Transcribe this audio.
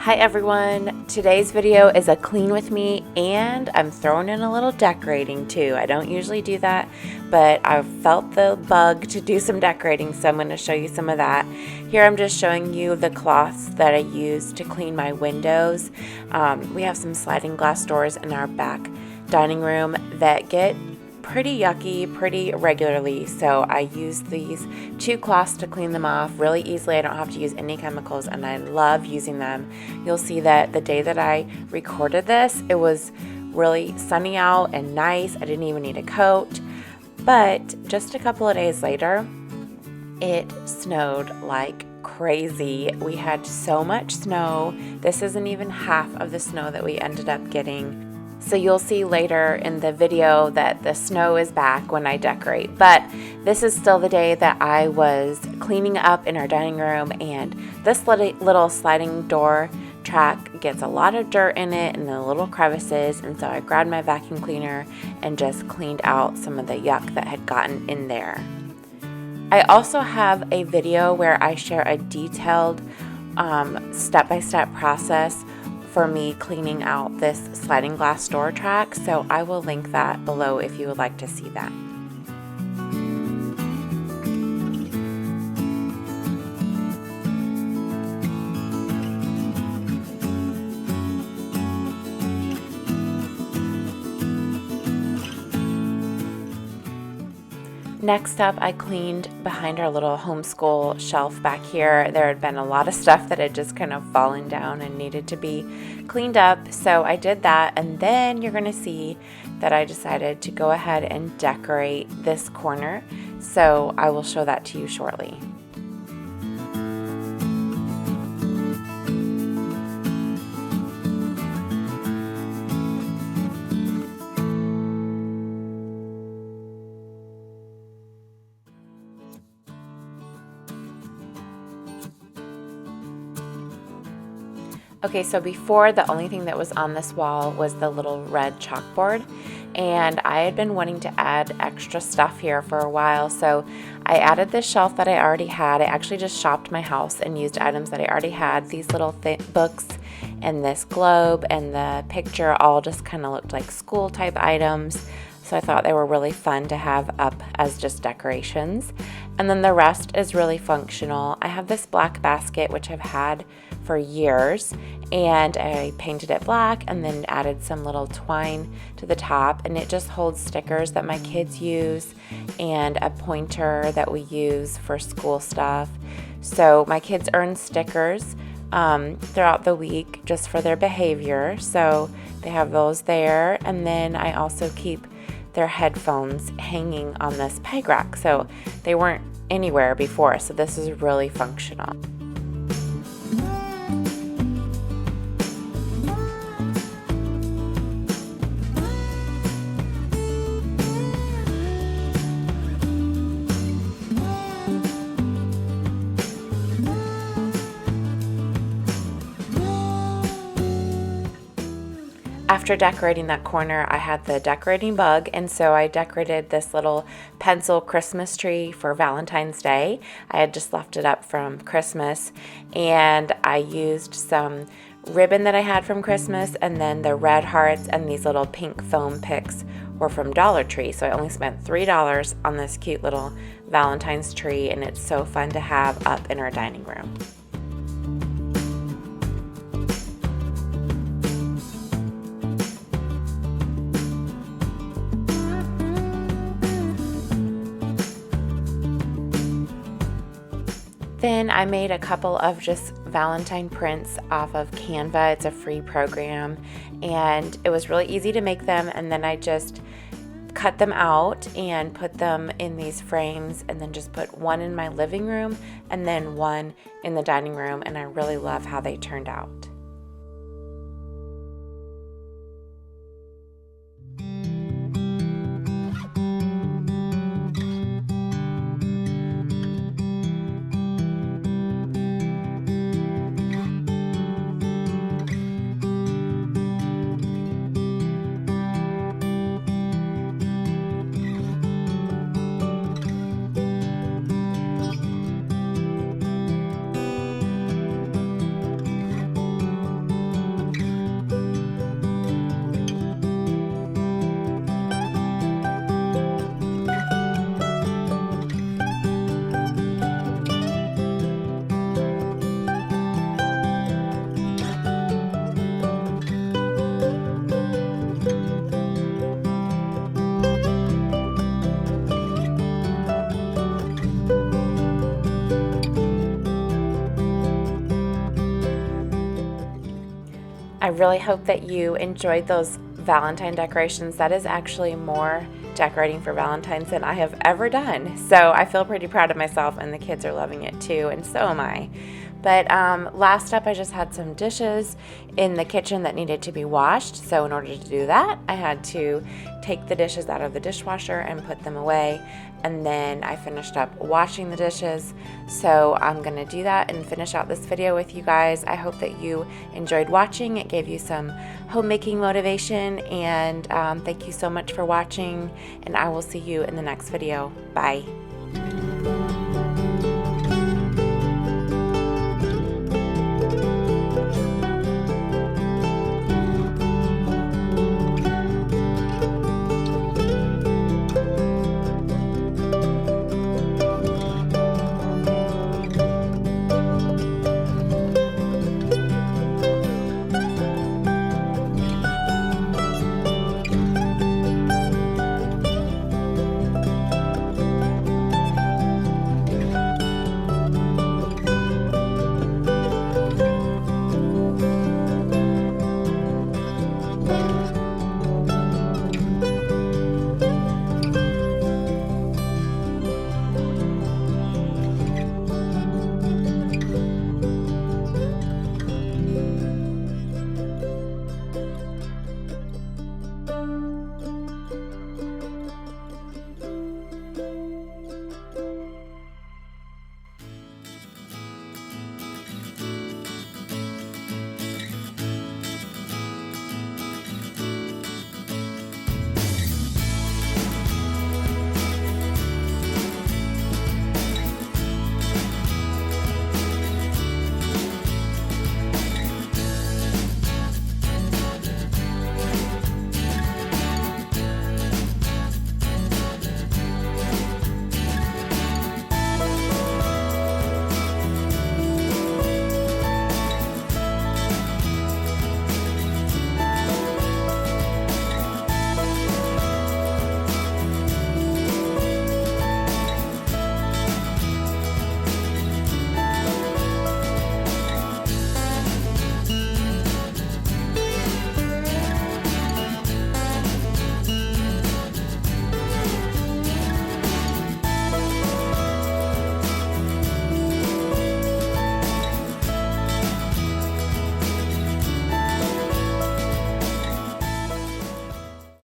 Hi everyone, today's video is a clean with me and I'm throwing in a little decorating too. I don't usually do that, but I felt the bug to do some decorating, so I'm going to show you some of that. Here I'm just showing you the cloths that I use to clean my windows. We have some sliding glass doors in our back dining room that get pretty yucky pretty regularly, so I use these two cloths to clean them off really easily. I don't have to use any chemicals and I love using them. You'll see that the day that I recorded this, it was really sunny out and nice. I didn't even need a coat, but just a couple of days later it snowed like crazy. We had so much snow. This isn't even half of the snow that we ended up getting. So you'll see later in the video that the snow is back when I decorate. But this is still the day that I was cleaning up in our dining room, and this little sliding door track gets a lot of dirt in it and the little crevices, and so I grabbed my vacuum cleaner and just cleaned out some of the yuck that had gotten in there. I also have a video where I share a detailed step-by-step process for me cleaning out this sliding glass door track, so I will link that below if you would like to see that. Next up, I cleaned behind our little homeschool shelf back here. There had been a lot of stuff that had just kind of fallen down and needed to be cleaned up, so I did that, and then you're going to see that I decided to go ahead and decorate this corner, so I will show that to you shortly. Okay, so before, the only thing that was on this wall was the little red chalkboard, and I had been wanting to add extra stuff here for a while, so I added this shelf that I already had. I actually just shopped my house and used items that I already had. These little books and this globe and the picture all just kind of looked like school type items, so I thought they were really fun to have up as just decorations. And then the rest is really functional. I have this black basket which I've had for years, and I painted it black and then added some little twine to the top, and it just holds stickers that my kids use and a pointer that we use for school stuff. So my kids earn stickers throughout the week just for their behavior, so they have those there. And then I also keep their headphones hanging on this peg rack, so they weren't anywhere before, so this is really functional. After decorating that corner, I had the decorating bug, and so I decorated this little pencil Christmas tree for Valentine's Day. I had just left it up from Christmas, and I used some ribbon that I had from Christmas, and then the red hearts and these little pink foam picks were from Dollar Tree. So I only spent $3 on this cute little Valentine's tree, and it's so fun to have up in our dining room. Then I made a couple of just Valentine prints off of Canva. It's a free program, and it was really easy to make them, and then I just cut them out and put them in these frames, and then just put one in my living room and then one in the dining room, and I really love how they turned out. really hope that you enjoyed those Valentine decorations. That is actually more decorating for Valentine's than I have ever done. So I feel pretty proud of myself, and the kids are loving it too, and so am I. But last up, I just had some dishes in the kitchen that needed to be washed. So in order to do that, I had to take the dishes out of the dishwasher and put them away. And then I finished up washing the dishes. So I'm going to do that and finish out this video with you guys. I hope that you enjoyed watching. It gave you some homemaking motivation. And thank you so much for watching. And I will see you in the next video. Bye.